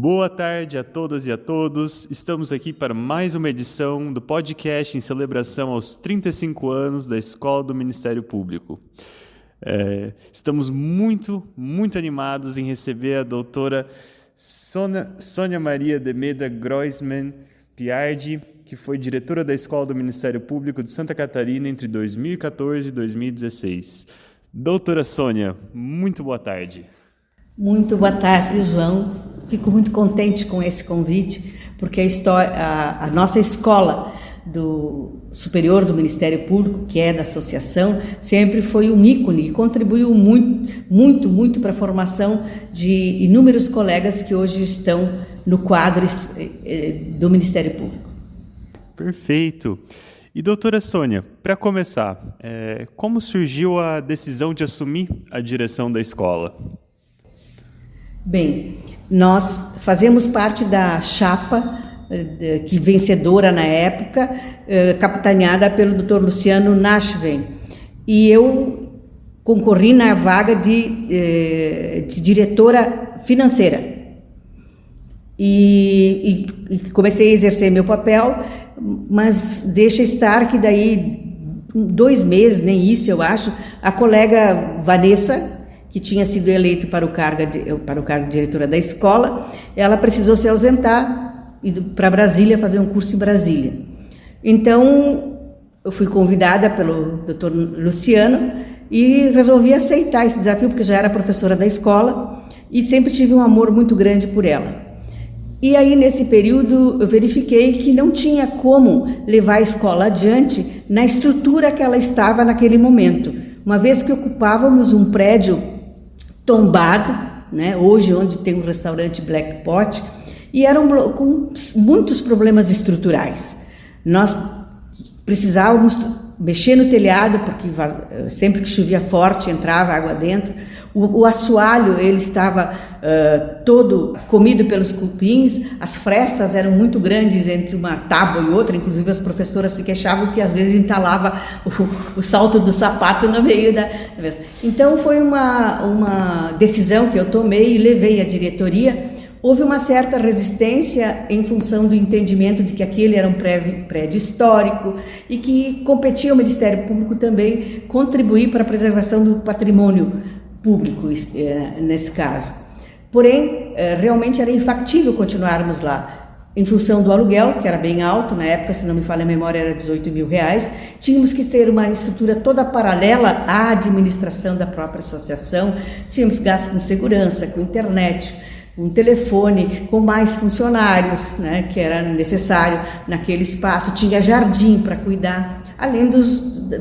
Boa tarde a todas e a todos. Estamos aqui para mais uma edição do podcast em celebração aos 35 anos da Escola do Ministério Público. Estamos muito animados em receber a doutora Sônia Maria de Meda Groisman Piardi, que foi diretora da Escola do Ministério Público de Santa Catarina entre 2014 e 2016. Doutora Sônia, muito boa tarde. Muito boa tarde, João. Fico muito contente com esse convite, porque a nossa escola do superior do Ministério Público, que é da associação, sempre foi um ícone e contribuiu muito para a formação de inúmeros colegas que hoje estão no quadro do Ministério Público. Perfeito. E doutora Sônia, para começar, como surgiu a decisão de assumir a direção da escola? Bem, nós fazemos parte da chapa que vencedora na época, capitaneada pelo Dr. Luciano Nashven, e eu concorri na vaga de diretora financeira e comecei a exercer meu papel, mas deixa estar que daí 2 meses, nem isso eu acho, a colega Vanessa, que tinha sido eleita para o cargo de diretora da escola, ela precisou se ausentar e ir para Brasília fazer um curso em Brasília. Então, eu fui convidada pelo Dr. Luciano e resolvi aceitar esse desafio, porque já era professora da escola e sempre tive um amor muito grande por ela. E aí, nesse período, eu verifiquei que não tinha como levar a escola adiante na estrutura que ela estava naquele momento, uma vez que ocupávamos um prédio tombado, né? Hoje onde tem um restaurante Black Pot, e eram com muitos problemas estruturais. Nós precisávamos mexer no telhado, porque sempre que chovia forte entrava água dentro. O assoalho ele estava todo comido pelos cupins, as frestas eram muito grandes entre uma tábua e outra, inclusive as professoras se queixavam que às vezes entalava o salto do sapato no meio da vez. Então foi uma decisão que eu tomei e levei à diretoria. Houve uma certa resistência em função do entendimento de que aquele era um prédio histórico e que competia ao Ministério Público também contribuir para a preservação do patrimônio público, nesse caso. Porém, realmente era infactível continuarmos lá. Em função do aluguel, que era bem alto, na época, se não me falha a memória, era R$18 mil, tínhamos que ter uma estrutura toda paralela à administração da própria associação, tínhamos gasto com segurança, com internet, um telefone, com mais funcionários, né, que era necessário naquele espaço, tinha jardim para cuidar, além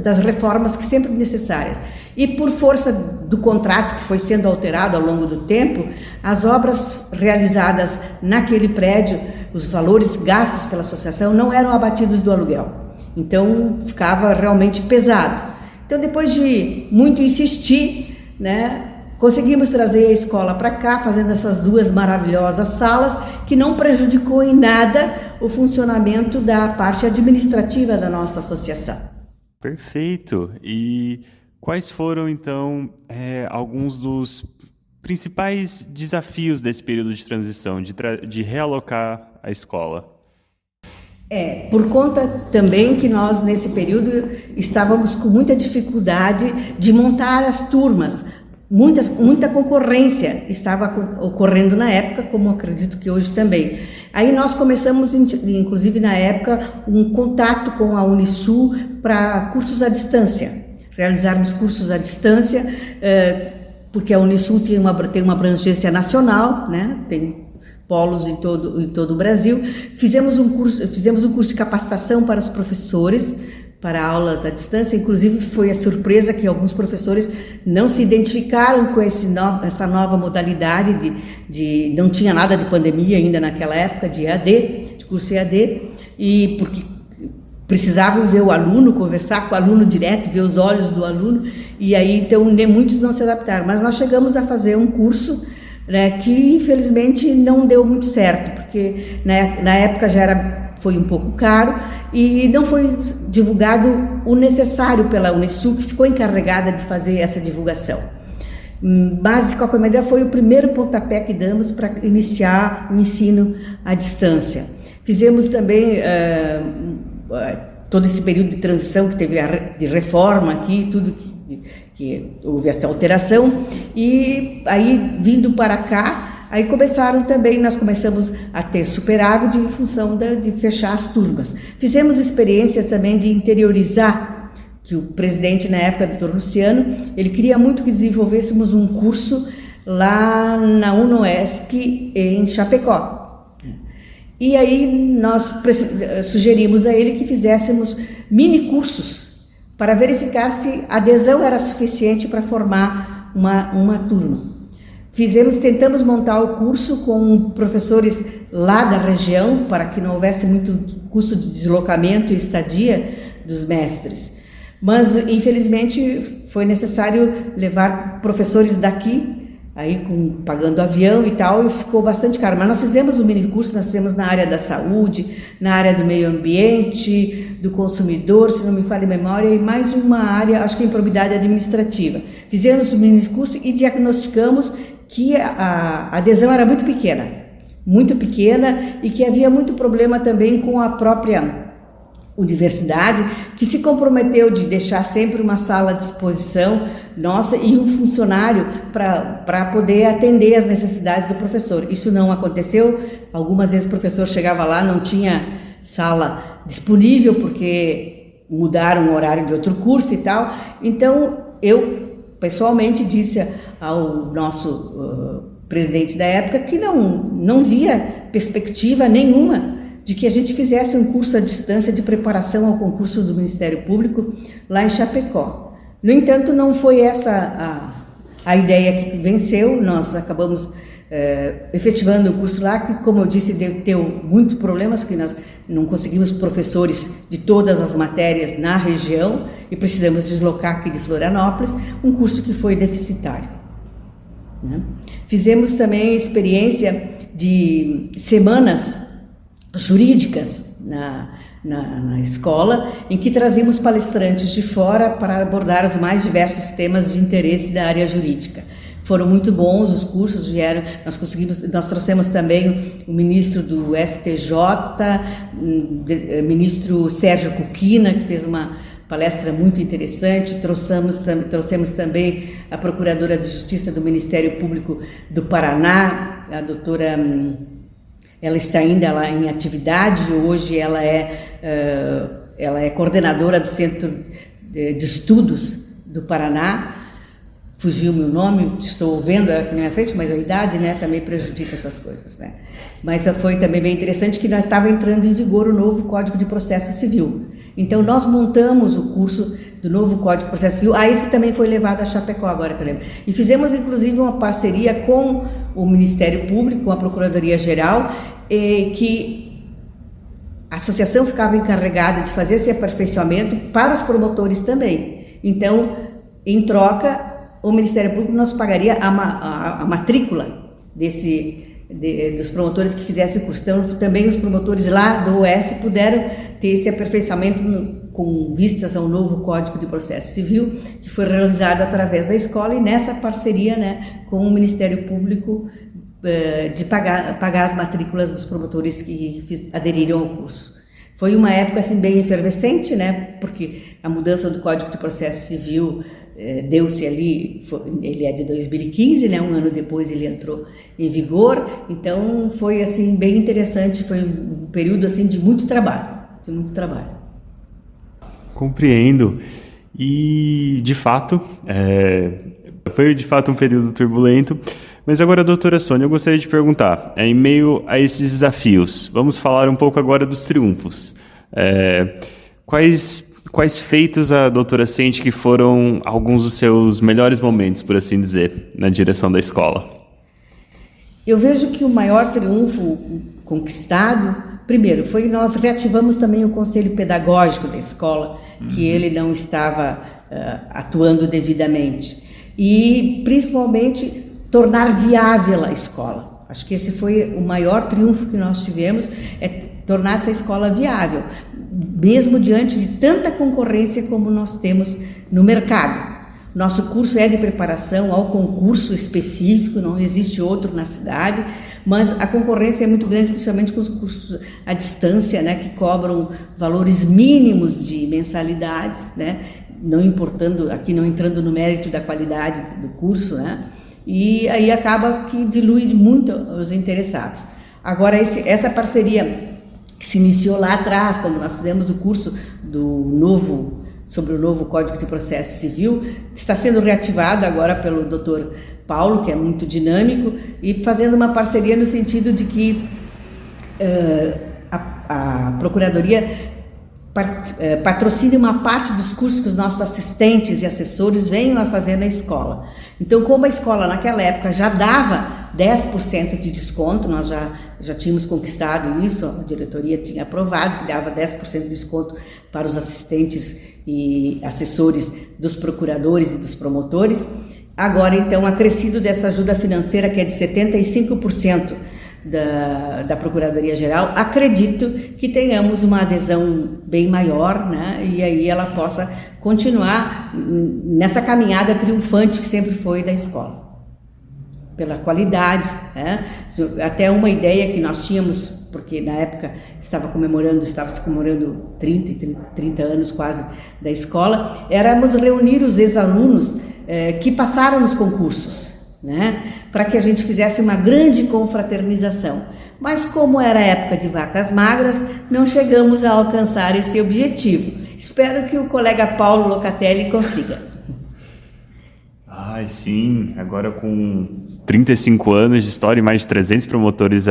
das reformas que sempre necessárias. E por força do contrato que foi sendo alterado ao longo do tempo, as obras realizadas naquele prédio, os valores gastos pela associação não eram abatidos do aluguel. Então ficava realmente pesado. Então, depois de muito insistir, né, conseguimos trazer a escola para cá, fazendo essas 2 maravilhosas salas, que não prejudicou em nada o funcionamento da parte administrativa da nossa associação. Perfeito. E quais foram, então, alguns dos principais desafios desse período de transição, de realocar a escola? Por conta também que nós, nesse período, estávamos com muita dificuldade de montar as turmas. Muita concorrência estava ocorrendo na época, como acredito que hoje também. Aí nós começamos, inclusive na época, um contato com a Unisul para cursos à distância, realizarmos cursos à distância, porque a Unisul tem uma abrangência nacional, né? Tem polos em todo o Brasil. Fizemos um curso de capacitação para os professores, para aulas à distância. Inclusive foi a surpresa que alguns professores não se identificaram com essa nova modalidade não tinha nada de pandemia ainda naquela época, de EAD, de curso EAD, e porque precisavam ver o aluno, conversar com o aluno direto, ver os olhos do aluno, e aí então muitos não se adaptaram. Mas nós chegamos a fazer um curso, né, que infelizmente não deu muito certo, porque na época foi um pouco caro e não foi divulgado o necessário pela Unisul, que ficou encarregada de fazer essa divulgação. Mas, de qualquer maneira, foi o primeiro pontapé que damos para iniciar o ensino à distância. Fizemos também todo esse período de transição que teve de reforma aqui, tudo que houve essa alteração, e aí, vindo para cá, aí nós começamos a ter superávit em função de fechar as turmas. Fizemos experiência também de interiorizar, que o presidente na época, Dr. Luciano, ele queria muito que desenvolvêssemos um curso lá na UNOESC em Chapecó. E aí nós sugerimos a ele que fizéssemos mini cursos para verificar se a adesão era suficiente para formar uma turma. Tentamos montar o curso com professores lá da região, para que não houvesse muito custo de deslocamento e estadia dos mestres. Mas, infelizmente, foi necessário levar professores daqui, aí pagando avião e tal, e ficou bastante caro. Mas nós fizemos um mini curso, nós fizemos na área da saúde, na área do meio ambiente, do consumidor, se não me falha a memória, e mais uma área, acho que em probidade administrativa. Fizemos o mini curso e diagnosticamos que a adesão era muito pequena, e que havia muito problema também com a própria universidade, que se comprometeu de deixar sempre uma sala à disposição nossa e um funcionário para poder atender as necessidades do professor. Isso não aconteceu. Algumas vezes o professor chegava lá, não tinha sala disponível porque mudaram o horário de outro curso e tal. Então, eu pessoalmente disse ao nosso presidente da época que não via perspectiva nenhuma de que a gente fizesse um curso à distância de preparação ao concurso do Ministério Público lá em Chapecó. No entanto, não foi essa a ideia que venceu. Nós acabamos efetivando o curso lá, que, como eu disse, deu muitos problemas, porque nós não conseguimos professores de todas as matérias na região e precisamos deslocar aqui de Florianópolis, um curso que foi deficitário, né? Fizemos também experiência de semanas jurídicas na escola, em que trazíamos palestrantes de fora para abordar os mais diversos temas de interesse da área jurídica. Foram muito bons os cursos, nós trouxemos também o ministro do STJ, ministro Sérgio Cuquina, que fez uma palestra muito interessante. Trouxemos também a Procuradora de Justiça do Ministério Público do Paraná, a doutora... Ela está ainda lá em atividade, hoje ela é coordenadora do Centro de Estudos do Paraná. Fugiu meu nome, estou vendo aqui na minha frente, mas a idade, né, também prejudica essas coisas, né? Mas foi também bem interessante que estava entrando em vigor o novo Código de Processo Civil. Então, nós montamos o curso do novo Código de Processo Civil. Esse também foi levado a Chapecó, agora que eu lembro. E fizemos, inclusive, uma parceria com o Ministério Público, com a Procuradoria-Geral, que a associação ficava encarregada de fazer esse aperfeiçoamento para os promotores também. Então, em troca, o Ministério Público nos pagaria a matrícula dos promotores que fizessem o curso. Então, também os promotores lá do Oeste puderam ter esse aperfeiçoamento com vistas ao novo Código de Processo Civil, que foi realizado através da escola e nessa parceria, né, com o Ministério Público, de pagar as matrículas dos promotores que aderiram ao curso. Foi uma época assim bem efervescente, né, porque a mudança do Código de Processo Civil deu-se ali, ele é de 2015, né, um ano depois ele entrou em vigor. Então foi assim bem interessante, foi um período assim de muito trabalho. Compreendo. E de fato foi de fato um período turbulento. Mas agora, doutora Sônia, eu gostaria de perguntar, em meio a esses desafios, vamos falar um pouco agora dos triunfos. Quais feitos a doutora sente que foram alguns dos seus melhores momentos, por assim dizer, na direção da escola? Eu vejo que o maior triunfo conquistado, primeiro, foi que nós reativamos também o conselho pedagógico da escola, que ele não estava atuando devidamente. E, principalmente, tornar viável a escola. Acho que esse foi o maior triunfo que nós tivemos, é tornar essa escola viável, mesmo diante de tanta concorrência como nós temos no mercado. Nosso curso é de preparação ao concurso específico, não existe outro na cidade, mas a concorrência é muito grande, principalmente com os cursos à distância, né, que cobram valores mínimos de mensalidades, né, não entrando no mérito da qualidade do curso, né, e aí acaba que dilui muito os interessados. Agora, essa parceria que se iniciou lá atrás, quando nós fizemos o curso sobre o novo Código de Processo Civil, está sendo reativado agora pelo Dr. Paulo, que é muito dinâmico, e fazendo uma parceria no sentido de que a Procuradoria patrocine uma parte dos cursos que os nossos assistentes e assessores venham a fazer na escola. Então, como a escola naquela época já dava 10% de desconto, nós já tínhamos conquistado isso, a diretoria tinha aprovado que dava 10% de desconto para os assistentes e assessores dos procuradores e dos promotores. Agora, então, acrescido dessa ajuda financeira, que é de 75% da Procuradoria-Geral, acredito que tenhamos uma adesão bem maior, né? E aí ela possa continuar nessa caminhada triunfante que sempre foi da escola, pela qualidade, né? Até uma ideia que nós tínhamos, porque na época estava se comemorando 30 anos quase da escola, éramos reunir os ex-alunos que passaram nos concursos, né, para que a gente fizesse uma grande confraternização. Mas como era época de vacas magras, não chegamos a alcançar esse objetivo. Espero que o colega Paulo Locatelli consiga. Ai, sim, agora com 35 anos de história e mais de 300 promotores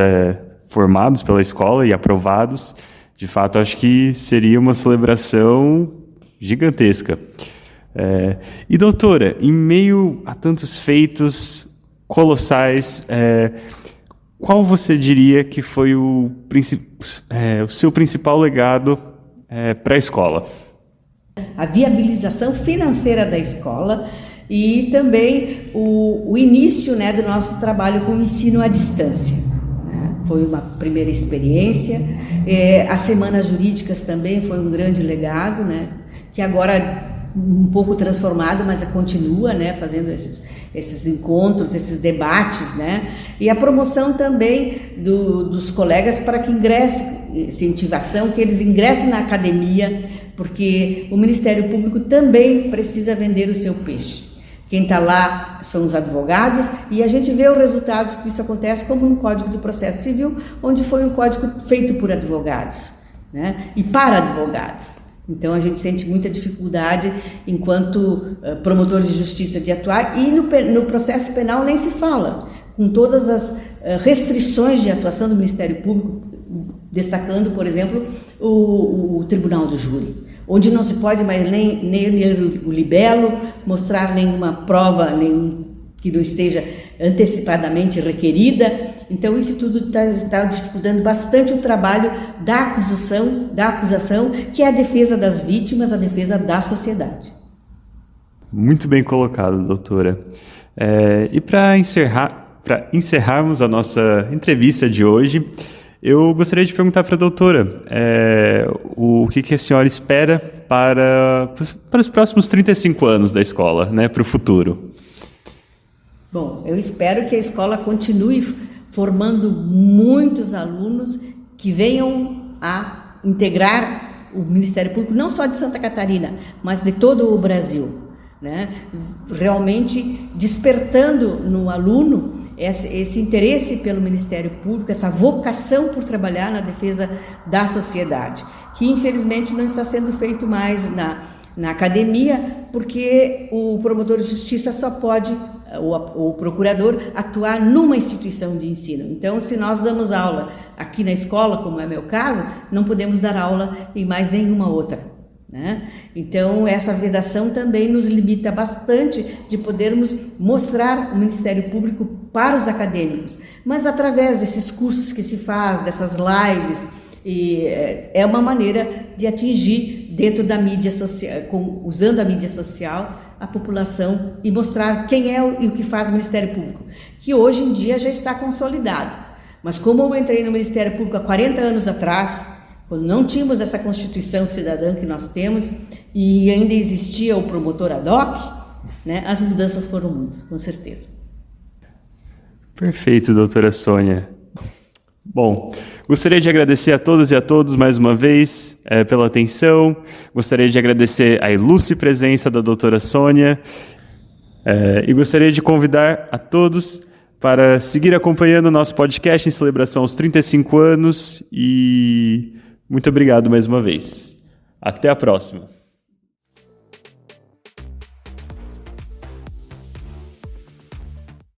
formados pela escola e aprovados, de fato acho que seria uma celebração gigantesca. E doutora, em meio a tantos feitos colossais, qual você diria que foi o seu principal legado para a escola? A viabilização financeira da escola e também o início, né, do nosso trabalho com o ensino à distância, né? Foi uma primeira experiência. As semanas jurídicas também foi um grande legado, né, que agora um pouco transformado, mas continua, né, fazendo esses encontros, esses debates, né, e a promoção também dos colegas para que incentivação, que eles ingressem na academia, porque o Ministério Público também precisa vender o seu peixe. Quem está lá são os advogados, e a gente vê os resultados que isso acontece, como no Código de Processo Civil, onde foi um código feito por advogados, né, e para advogados. Então, a gente sente muita dificuldade, enquanto promotores de justiça, de atuar, e no processo penal nem se fala, com todas as restrições de atuação do Ministério Público, destacando, por exemplo, o Tribunal do Júri, onde não se pode mais nem ler o libelo, mostrar nenhuma prova que não esteja antecipadamente requerida. Então, isso tudo está dificultando bastante o trabalho da acusação, que é a defesa das vítimas, a defesa da sociedade. Muito bem colocado, doutora. E para encerrarmos a nossa entrevista de hoje, eu gostaria de perguntar para a doutora o que a senhora espera para os próximos 35 anos da escola, né, para o futuro. Bom, eu espero que a escola continue formando muitos alunos que venham a integrar o Ministério Público, não só de Santa Catarina, mas de todo o Brasil, né? Realmente despertando no aluno esse interesse pelo Ministério Público, essa vocação por trabalhar na defesa da sociedade, que infelizmente não está sendo feito mais na academia, porque o promotor de justiça só pode, o procurador, atuar numa instituição de ensino. Então, se nós damos aula aqui na escola, como é meu caso, não podemos dar aula em mais nenhuma outra, né? Então, essa vedação também nos limita bastante de podermos mostrar o Ministério Público para os acadêmicos, mas através desses cursos que se faz, dessas lives, é uma maneira de atingir dentro da mídia social, usando a mídia social, a população e mostrar quem é e o que faz o Ministério Público, que hoje em dia já está consolidado. Mas como eu entrei no Ministério Público há 40 anos atrás, quando não tínhamos essa Constituição Cidadã que nós temos, e ainda existia o promotor ad hoc, né? As mudanças foram muitas, com certeza. Perfeito, doutora Sônia. Bom, gostaria de agradecer a todas e a todos mais uma vez pela atenção. Gostaria de agradecer a ilustre presença da doutora Sônia e gostaria de convidar a todos para seguir acompanhando o nosso podcast em celebração aos 35 anos e muito obrigado mais uma vez. Até a próxima.